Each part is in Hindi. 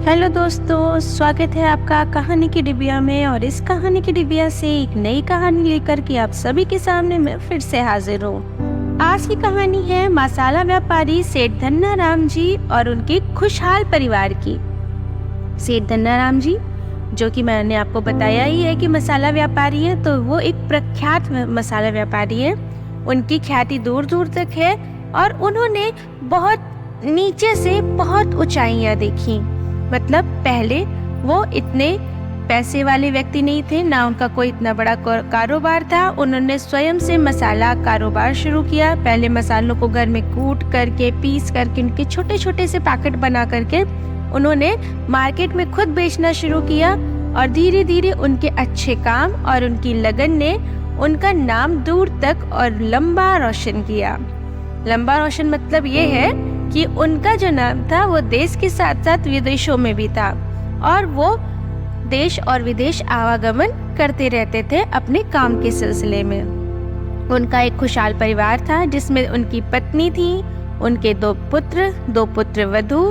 हेलो दोस्तों, स्वागत है आपका कहानी की डिबिया में। और इस कहानी की डिबिया से एक नई कहानी लेकर के आप सभी के सामने मैं फिर से हाजिर हूँ। आज की कहानी है मसाला व्यापारी सेठ धन्नाराम जी और उनके खुशहाल परिवार की। सेठ धन्नाराम जी, जो कि मैंने आपको बताया ही है कि मसाला व्यापारी है, तो वो एक प्रख्यात मसाला व्यापारी है। उनकी ख्याति दूर दूर तक है और उन्होंने बहुत नीचे से बहुत ऊंचाइयां देखी। मतलब पहले वो इतने पैसे वाले व्यक्ति नहीं थे, ना उनका कोई इतना बड़ा कारोबार था। उन्होंने स्वयं से मसाला कारोबार शुरू किया। पहले मसालों को घर में कूट करके, पीस करके, उनके छोटे छोटे से पैकेट बना करके उन्होंने मार्केट में खुद बेचना शुरू किया। और धीरे धीरे उनके अच्छे काम और उनकी लगन ने उनका नाम दूर तक और लंबा रोशन किया। लंबा रोशन मतलब ये है कि उनका जो नाम था वो देश के साथ साथ विदेशों में भी था, और वो देश और विदेश आवागमन करते रहते थे अपने काम के सिलसिले में। उनका एक खुशहाल परिवार था जिसमें उनकी पत्नी थी, उनके दो पुत्र वधू,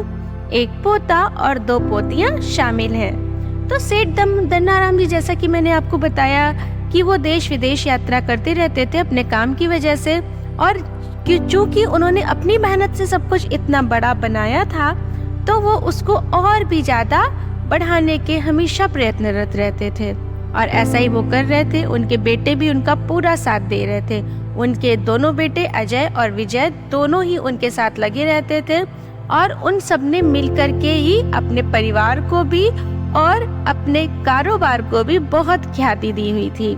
एक पोता और 2 पोतियां शामिल हैं। तो सेठ धन्नाराम जी, जैसा कि मैंने आपको बताया कि वो देश विदेश यात्रा करते रहते थे अपने काम की वजह से, और चूंकि उन्होंने अपनी मेहनत से सब कुछ इतना बड़ा बनाया था, तो वो उसको और भी ज्यादा बढ़ाने के हमेशा प्रयत्नरत रहते थे। और ऐसा ही वो कर रहे थे। उनके बेटे भी उनका पूरा साथ दे रहे थे। उनके दोनों बेटे अजय और विजय दोनों ही उनके साथ लगे रहते थे, और उन सब ने मिलकर के ही अपने परिवार को भी और अपने कारोबार को भी बहुत ख्याति दी हुई थी।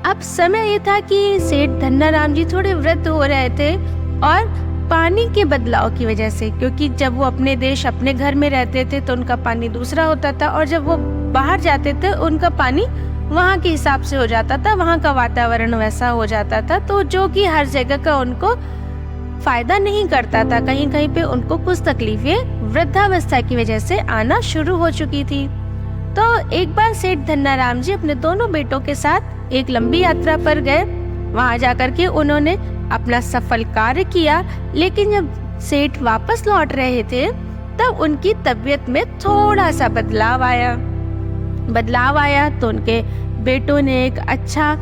अब समय ये था कि सेठ धन्नाराम जी थोड़े वृद्ध हो रहे थे, और पानी के बदलाव की वजह से, क्योंकि जब वो अपने देश अपने घर में रहते थे तो उनका पानी दूसरा होता था, और जब वो बाहर जाते थे उनका पानी वहाँ के हिसाब से हो जाता था, वहाँ का वातावरण वैसा हो जाता था, तो जो कि हर जगह का उनको फायदा नहीं करता था। कहीं कहीं पे उनको कुछ तकलीफें वृद्धावस्था की वजह से आना शुरू हो चुकी थी। तो एक बार सेठ धन्नाराम जी अपने दोनों बेटों के साथ एक लंबी यात्रा पर गए। वहां जाकर के उन्होंने अपना सफल कार्य किया, लेकिन जब सेठ वापस लौट रहे थे तब उनकी तबीयत में थोड़ा सा बदलाव आया। तो उनके बेटों ने एक अच्छा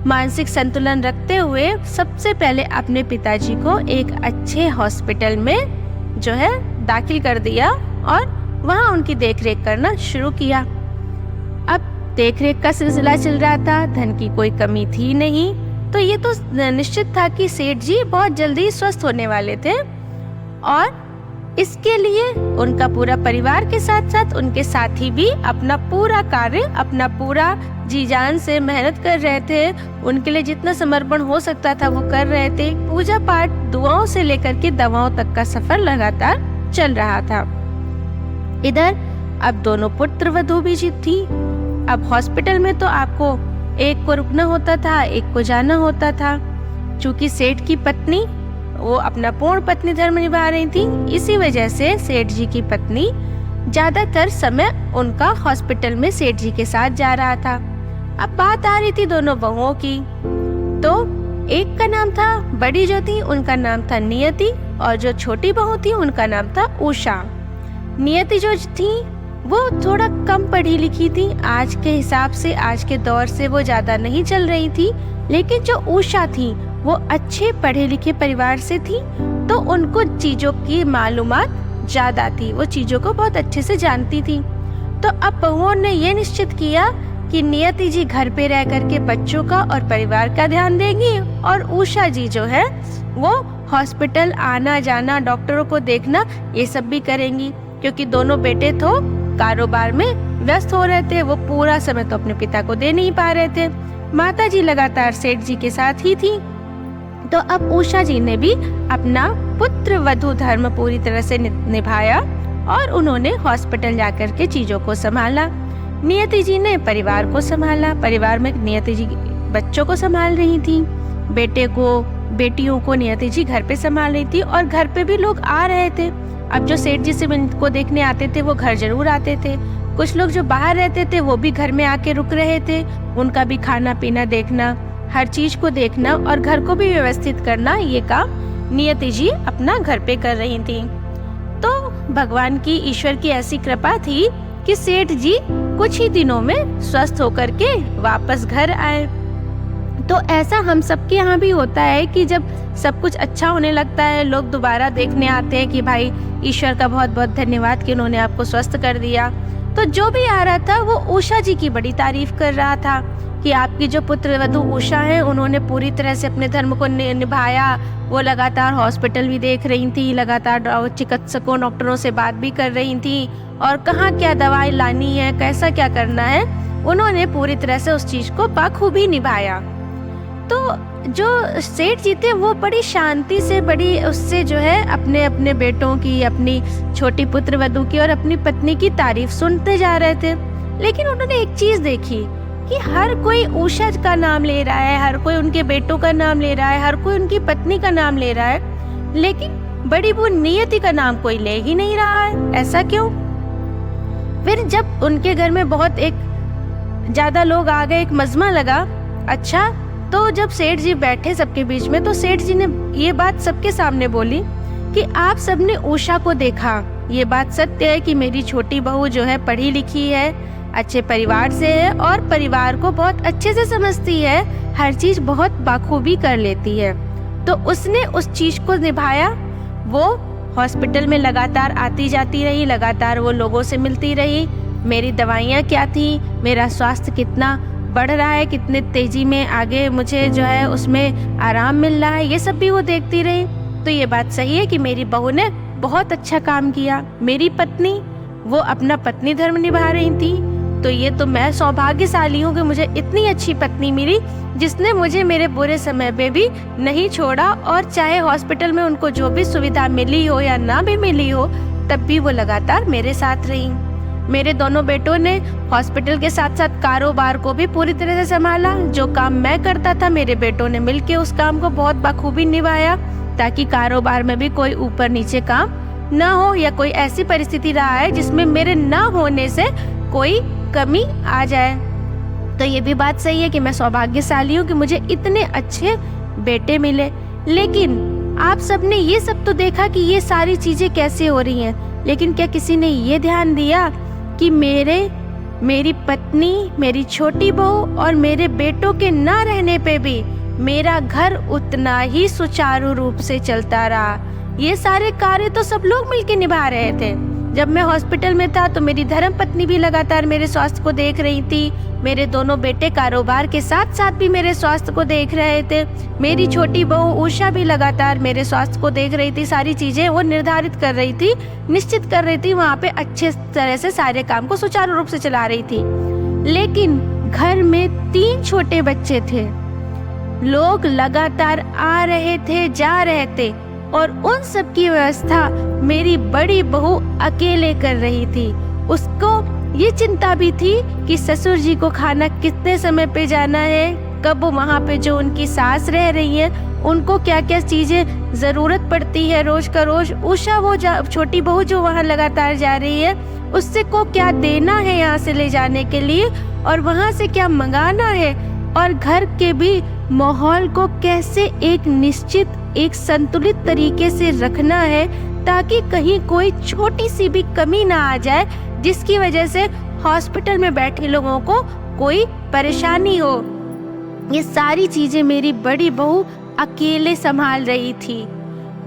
मानसिक संतुलन रखते हुए सबसे पहले अपने पिताजी को एक अच्छे हॉस्पिटल में जो है दाखिल कर दिया, और वहां उनकी देखरेख करना शुरू किया। अब देखरेख का सिलसिला चल रहा था, धन की कोई कमी थी नहीं, तो ये तो निश्चित था कि सेठ जी बहुत जल्दी स्वस्थ होने वाले थे। और इसके लिए उनका पूरा परिवार के साथ साथ उनके साथी भी अपना पूरा कार्य, अपना पूरा जी जान से मेहनत कर रहे थे। उनके लिए जितना समर्पण हो सकता था वो कर रहे थे। पूजा पाठ, दुआओं से लेकर के दवाओं तक का सफर लगातार चल रहा था। इधर अब दोनों पुत्र वधू भी थी। अब हॉस्पिटल में तो आपको एक को रुकना होता था, एक को जाना होता था। चूंकि सेठ की पत्नी वो अपना पूर्ण पत्नी धर्म निभा रही थी, इसी वजह से सेठ जी की पत्नी ज्यादातर समय उनका हॉस्पिटल में सेठ जी के साथ जा रहा था। अब बात आ रही थी दोनों बहुओं की। तो एक का नाम था, बड़ी जो थी उनका नाम था नियति, और जो छोटी बहू थी उनका नाम था उषा। नियति जो थी वो थोड़ा कम पढ़ी लिखी थी, आज के हिसाब से, आज के दौर से वो ज्यादा नहीं चल रही थी। लेकिन जो उषा थी वो अच्छे पढ़े लिखे परिवार से थी, तो उनको चीजों की मालूमात ज्यादा थी, वो चीजों को बहुत अच्छे से जानती थी। तो अब बहुओं ने ये निश्चित किया कि नियति जी घर पे रह करके बच्चों का और परिवार का ध्यान देंगी, और उषा जी जो है वो हॉस्पिटल आना जाना, डॉक्टरों को देखना, ये सब भी करेंगी। क्योंकि दोनों बेटे तो कारोबार में व्यस्त हो रहे थे, वो पूरा समय तो अपने पिता को दे नहीं पा रहे थे। माता जी लगातार सेठ जी के साथ ही थी। तो अब उषा जी ने भी अपना पुत्र वधू धर्म पूरी तरह से निभाया, और उन्होंने हॉस्पिटल जाकर के चीजों को संभाला। नियति जी ने परिवार को संभाला। परिवार में नियति जी बच्चों को संभाल रही थी, बेटियों को नियति जी घर पे संभाल रही थी, और घर पे भी लोग आ रहे थे। अब जो सेठ जी से को देखने आते थे वो घर जरूर आते थे। कुछ लोग जो बाहर रहते थे वो भी घर में आके रुक रहे थे। उनका भी खाना पीना देखना, हर चीज को देखना और घर को भी व्यवस्थित करना, ये काम नियति जी अपना घर पे कर रही थी। तो भगवान की, ईश्वर की ऐसी कृपा थी कि सेठ जी कुछ ही दिनों में स्वस्थ होकर के वापस घर आए। तो ऐसा हम सबके यहाँ भी होता है कि जब सब कुछ अच्छा होने लगता है, लोग दोबारा देखने आते हैं कि भाई ईश्वर का बहुत बहुत धन्यवाद कि उन्होंने आपको स्वस्थ कर दिया। तो जो भी आ रहा था वो उषा जी की बड़ी तारीफ कर रहा था कि आपकी जो पुत्रवधू उषा है, उन्होंने पूरी तरह से अपने धर्म को निभाया। वो लगातार हॉस्पिटल भी देख रही थी, लगातार चिकित्सकों, डॉक्टरों से बात भी कर रही थी, और कहाँ क्या दवाई लानी है, कैसा क्या करना है, उन्होंने पूरी तरह से उस चीज को बखूबी निभाया। तो जो सेठ जी थे वो बड़ी शांति से, बड़ी उससे जो है अपने अपने बेटों की, अपनी छोटी पुत्रवधू की और अपनी पत्नी की तारीफ सुनते जा रहे थे। लेकिन उन्होंने एक चीज देखी कि हर कोई उषा का नाम ले रहा है, हर कोई उनके बेटों का नाम ले रहा है, हर कोई उनकी पत्नी का नाम ले रहा है, लेकिन बड़ी बहू नियति का नाम कोई ले ही नहीं रहा है। ऐसा क्यों? फिर जब उनके घर में बहुत ज्यादा लोग आ गए, एक मजमा लगा। अच्छा, तो जब सेठ जी बैठे सबके बीच में, तो सेठ जी ने ये बात सबके सामने बोली कि आप सबने उषा को देखा, ये बात सत्य है कि मेरी छोटी बहू जो है पढ़ी लिखी है, अच्छे परिवार से है और परिवार को बहुत अच्छे से समझती है, हर चीज बहुत बखूबी कर लेती है। तो उसने उस चीज को निभाया। वो हॉस्पिटल में लगातार आती जाती रही, लगातार वो लोगों से मिलती रही, मेरी दवाइयाँ क्या थी, मेरा स्वास्थ्य कितना बढ़ रहा है, कितने तेजी में आगे मुझे जो है उसमें आराम मिल रहा है, ये सब भी वो देखती रही। तो ये बात सही है कि मेरी बहू ने बहुत अच्छा काम किया। मेरी पत्नी, वो अपना पत्नी धर्म निभा रही थी, तो ये तो मैं सौभाग्यशाली हूँ कि मुझे इतनी अच्छी पत्नी मिली जिसने मुझे मेरे बुरे समय पे भी नहीं छोड़ा, और चाहे हॉस्पिटल में उनको जो भी सुविधा मिली हो या ना भी मिली हो, तब भी वो लगातार मेरे साथ रही। मेरे दोनों बेटों ने हॉस्पिटल के साथ साथ कारोबार को भी पूरी तरह से संभाला। जो काम मैं करता था, मेरे बेटों ने मिलके उस काम को बहुत बखूबी निभाया, ताकि कारोबार में भी कोई ऊपर नीचे काम ना हो, या कोई ऐसी परिस्थिति रहा है जिसमें मेरे ना होने से कोई कमी आ जाए। तो ये भी बात सही है कि मैं सौभाग्यशाली हूँ कि मुझे इतने अच्छे बेटे मिले। लेकिन आप सबने ये सब तो देखा कि ये सारी चीजें कैसे हो रही हैं, लेकिन क्या किसी ने ये ध्यान दिया कि मेरी पत्नी, मेरी छोटी बहू और मेरे बेटों के ना रहने पे भी मेरा घर उतना ही सुचारू रूप से चलता रहा। ये सारे कार्य तो सब लोग मिलकर निभा रहे थे। जब मैं हॉस्पिटल में था तो मेरी धर्मपत्नी भी लगातार मेरे स्वास्थ्य को देख रही थी, मेरे दोनों बेटे कारोबार के साथ साथ भी मेरे स्वास्थ्य को देख रहे थे, मेरी छोटी बहू उषा भी लगातार मेरे स्वास्थ्य को देख रही थी। सारी चीजें वो निर्धारित कर रही थी, निश्चित कर रही थी, वहाँ पे अच्छे तरह से सारे काम को सुचारू रूप से चला रही थी। लेकिन घर में 3 छोटे बच्चे थे, लोग लगातार आ रहे थे, जा रहे थे, और उन सब की व्यवस्था मेरी बड़ी बहू अकेले कर रही थी। उसको ये चिंता भी थी कि ससुर जी को खाना कितने समय पे जाना है, कब वहाँ पे जो उनकी सास रह रही है उनको क्या क्या चीजें जरूरत पड़ती है रोज का रोज। उषा, वो छोटी बहू जो वहाँ लगातार जा रही है, उससे को क्या देना है यहाँ से ले जाने के लिए, और वहाँ से क्या मंगाना है, और घर के भी माहौल को कैसे एक निश्चित, एक संतुलित तरीके से रखना है, ताकि कहीं कोई छोटी सी भी कमी ना आ जाए, जिसकी वजह से हॉस्पिटल में बैठे लोगों को कोई परेशानी हो। ये सारी चीजें मेरी बड़ी बहू अकेले संभाल रही थी।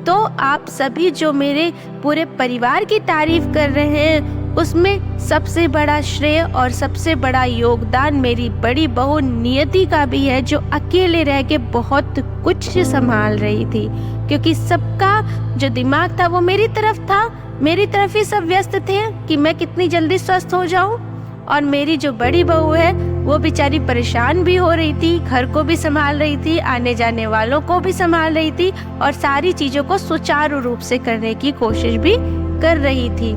तो आप सभी जो मेरे पूरे परिवार की तारीफ कर रहे हैं, उसमें सबसे बड़ा श्रेय और सबसे बड़ा योगदान मेरी बड़ी बहू नियति का भी है, जो अकेले रह के बहुत कुछ संभाल रही थी, क्योंकि सबका जो दिमाग था वो मेरी तरफ था, मेरी तरफ ही सब व्यस्त थे कि मैं कितनी जल्दी स्वस्थ हो जाऊं। और मेरी जो बड़ी बहू है वो बेचारी परेशान भी हो रही थी, घर को भी संभाल रही थी, आने जाने वालों को भी संभाल रही थी, और सारी चीजों को सुचारू रूप से करने की कोशिश भी कर रही थी।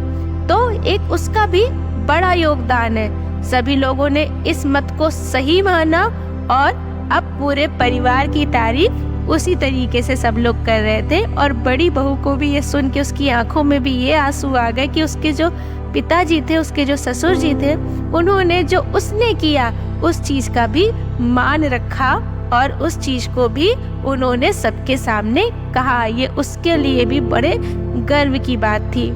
तो एक उसका भी बड़ा योगदान है। सभी लोगों ने इस मत को सही माना, और अब पूरे परिवार की तारीफ उसी तरीके से सब लोग कर रहे थे। और बड़ी बहू को भी ये सुन के उसकी आंखों में भी ये आंसू आ गए कि उसके जो पिताजी थे, उसके जो ससुर जी थे, उन्होंने जो उसने किया उस चीज का भी मान रखा, और उस चीज को भी उन्होंने सबके सामने कहा। ये उसके लिए भी बड़े गर्व की बात थी।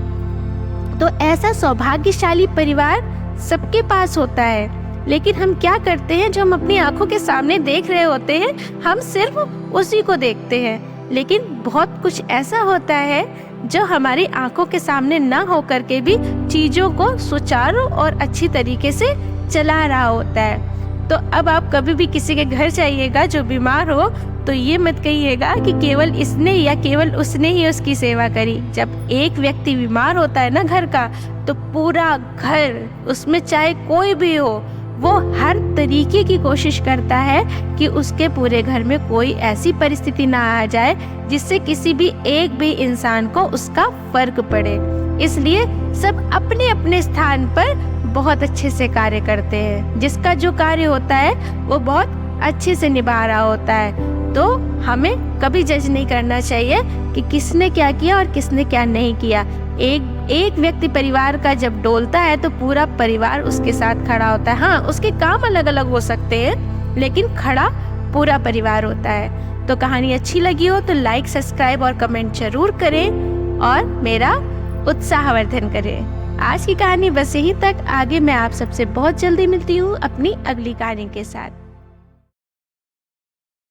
तो ऐसा सौभाग्यशाली परिवार सबके पास होता है, लेकिन हम क्या करते हैं, जो हम अपनी आंखों के सामने देख रहे होते हैं हम सिर्फ उसी को देखते हैं, लेकिन बहुत कुछ ऐसा होता है जो हमारी आंखों के सामने ना हो करके भी चीज़ों को सुचारू और अच्छी तरीके से चला रहा होता है। तो अब आप कभी भी किसी के घर जाइएगा जो बीमार हो, तो ये मत कहिएगा कि केवल इसने या केवल उसने ही उसकी सेवा करी। जब एक व्यक्ति बीमार होता है ना घर का, तो पूरा घर, उसमें चाहे कोई भी हो, वो हर तरीके की कोशिश करता है कि उसके पूरे घर में कोई ऐसी परिस्थिति ना आ जाए जिससे किसी भी एक भी इंसान को उसका फर्क पड़े। इसलिए सब अपने अपने स्थान पर बहुत अच्छे से कार्य करते हैं। जिसका जो कार्य होता है वो बहुत अच्छे से निभा रहा होता है। तो हमें कभी जज नहीं करना चाहिए कि किसने क्या किया और किसने क्या नहीं किया। एक व्यक्ति परिवार का जब डोलता है तो पूरा परिवार उसके साथ खड़ा होता है। हाँ, उसके काम अलग अलग हो सकते हैं, लेकिन खड़ा पूरा परिवार होता है। तो कहानी अच्छी लगी हो तो लाइक, सब्सक्राइब और कमेंट जरूर करें और मेरा उत्साहवर्धन करें। आज की कहानी बस यहीं तक। आगे मैं आप सबसे बहुत जल्दी मिलती हूँ अपनी अगली कहानी के साथ।